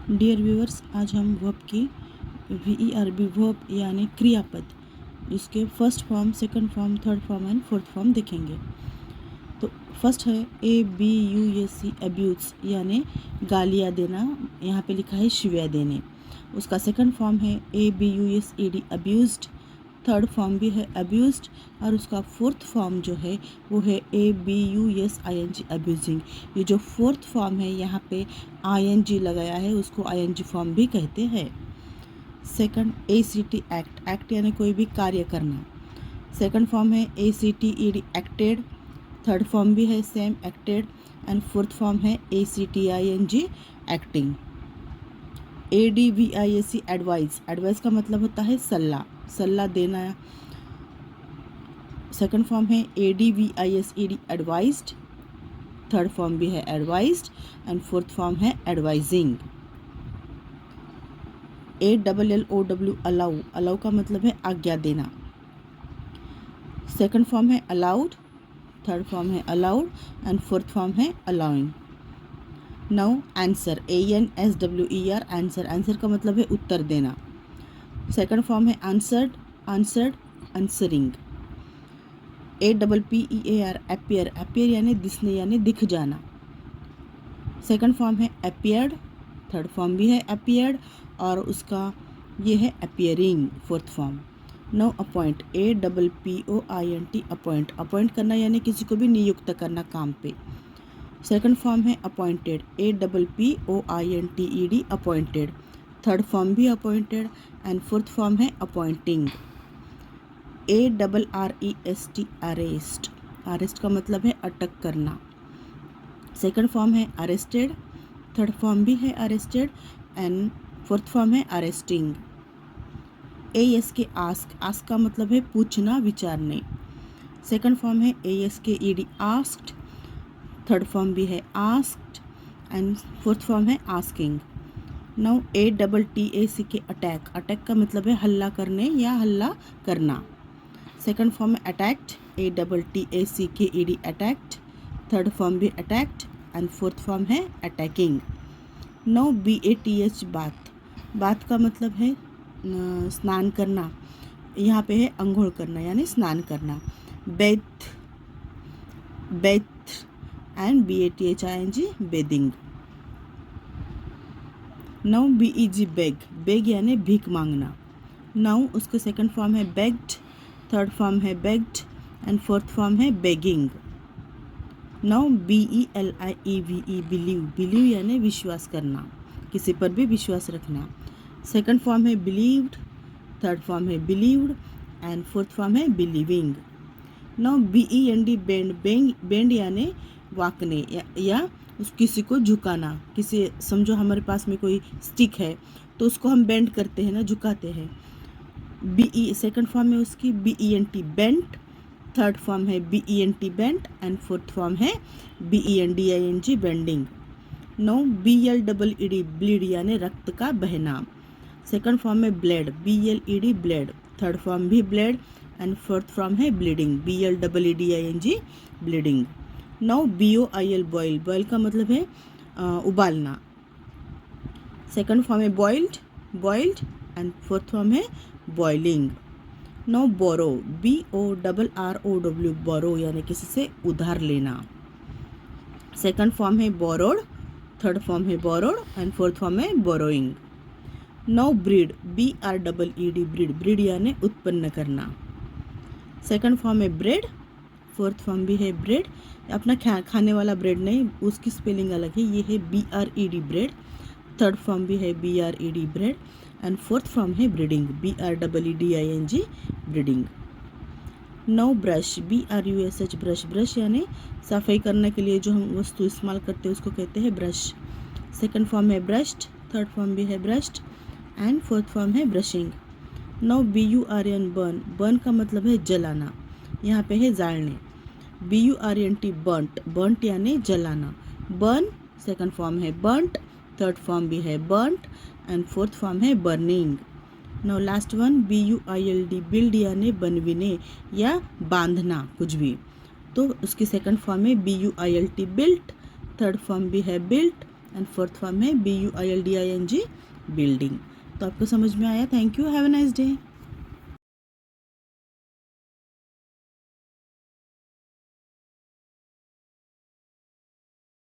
Dear viewers, आज हम verb की VERB वर्ब यानी क्रियापद इसके first form, second form, third form and fourth form देखेंगे। तो फर्स्ट है ABUSE अब्यूज़ यानी गालियाँ देना, यहाँ पे लिखा है शिव्या देने। उसका सेकंड फॉर्म है ABUSED अब्यूज़्ड, थर्ड फॉर्म भी है अब्यूज़्ड, और उसका फोर्थ फॉर्म जो है वो है ABUSING अब्यूजिंग। ये जो फोर्थ फॉर्म है यहाँ पे ING लगाया है, उसको ING फॉर्म भी कहते हैं। सेकंड ACT एक्ट, एक्ट यानी कोई भी कार्य करना। सेकंड फॉर्म है ACTED एक्टेड, थर्ड फॉर्म भी है same acted, and fourth form है ACTING acting. ADVIAC advice, advice का मतलब होता है सलाह, सलाह देना। सेकंड फॉर्म है ADVISED एडवाइज्ड, थर्ड फॉर्म भी है एडवाइज्ड, एंड फोर्थ फॉर्म है एडवाइजिंग। ALLOW अलाउ, अलाउ का मतलब है आज्ञा देना। सेकंड फॉर्म है अलाउड, थर्ड फॉर्म है अलाउड, एंड फोर्थ फॉर्म है allowing. Now answer, ANSWER answer, answer का मतलब है उत्तर देना। सेकंड फॉर्म है answered, answered, answering. APPEAR appear, appear यानी दिखने यानी दिख जाना। सेकंड फॉर्म है अपीयर्ड, थर्ड फॉर्म भी है अपीयर्ड, और उसका ये है appearing fourth form. No appoint, APPOINT appoint, appoint करना यानी किसी को भी नियुक्त करना काम पे। सेकंड फॉर्म है appointed, APPOINTED appointed, third form भी अपॉइंटेड, एंड फोर्थ फॉर्म है अपॉइंटिंग। ARREST अरेस्ट, अरेस्ट का मतलब है अटक करना। सेकंड फॉर्म है अरेस्टेड, थर्ड फॉर्म भी है अरेस्टेड, एंड फोर्थ फॉर्म है अरेस्टिंग। ASK आस्क, आस्क का मतलब है पूछना, विचारने। सेकंड फॉर्म है ASKED आस्क्ड, थर्ड फॉर्म भी है आस्क्ड, एंड फोर्थ फॉर्म है asking. Now ATTACK attack, attack का मतलब है हल्ला करने या हल्ला करना। सेकंड फॉर्म है attacked, ATTACKED attacked, third form भी अटैक्ड, एंड फोर्थ फॉर्म है अटैकिंग। नाउ BATH बात, बात का मतलब है स्नान करना, यहाँ पे है अंघोल करना यानी स्नान करना। Bathe, bathe, and BATHING bathing. Now BEG beg, beg यानी भीख मांगना। नाउ उसका सेकंड फॉर्म है बेग्ड, थर्ड फॉर्म है बेग्ड, एंड फोर्थ फॉर्म है begging. Now BELIEVE believe, believe यानी विश्वास करना, किसी पर भी विश्वास रखना। सेकंड फॉर्म है बिलीव्ड, थर्ड फॉर्म है बिलीव्ड, एंड फोर्थ फॉर्म है believing. Now BEND bend, bend यानी वाकने या उस किसी को झुकाना। किसी, समझो हमारे पास में कोई स्टिक है तो उसको हम बेंड करते हैं ना, झुकाते हैं। सेकंड फॉर्म है उसकी BENT बेंट, थर्ड फॉर्म है BENT bent, and fourth form है BENDING bending. No BLED bleed यानी रक्त का बहना। सेकंड फॉर्म में bled, BLED bled, third form भी ब्लेड, एंड फोर्थ फॉर्म है bleeding, BLEDING bleeding. Now BOIL boil, boil का मतलब है उबालना। सेकंड फॉर्म है boiled, boiled, and fourth form है boiling. Now borrow, BORROW borrow यानी किसी से उधार लेना। सेकंड फॉर्म है बोरोड, थर्ड फॉर्म है बोरोड, एंड फोर्थ फॉर्म है borrowing. Now breed, BREED breed, breed यानी उत्पन्न करना। सेकंड फॉर्म है ब्रेड, फोर्थ फॉर्म भी है ब्रेड, अपना खाने वाला ब्रेड नहीं, उसकी स्पेलिंग अलग है, ये है BRED ब्रेड, थर्ड फॉर्म भी है BRED bred, and fourth form है breeding, BREEDING breeding. Now brush, BRUSH brush, brush यानी सफाई करने के लिए जो हम वस्तु इस्तेमाल करते हैं उसको कहते हैं ब्रश। सेकंड फॉर्म है ब्रश्ड, थर्ड फॉर्म भी है ब्रश्ड, एंड फोर्थ फॉर्म है brushing. Now BURN burn, burn का मतलब है जलाना, यहाँ पे है जालने। BURNT बर्नट, बर्नट यानी जलाना। बर्न सेकंड फॉर्म है बर्नट, थर्ड फॉर्म भी है बर्नट, एंड फोर्थ फॉर्म है burning. Now last one BUILD build यानी बनविने या बांधना कुछ भी, तो उसकी सेकंड फॉर्म है BUILT बिल्ट, थर्ड फॉर्म भी है बिल्ट, एंड फोर्थ फॉर्म है BUILDING, बिल्डिंग। तो आपको समझ में आया। Thank you, have a nice day.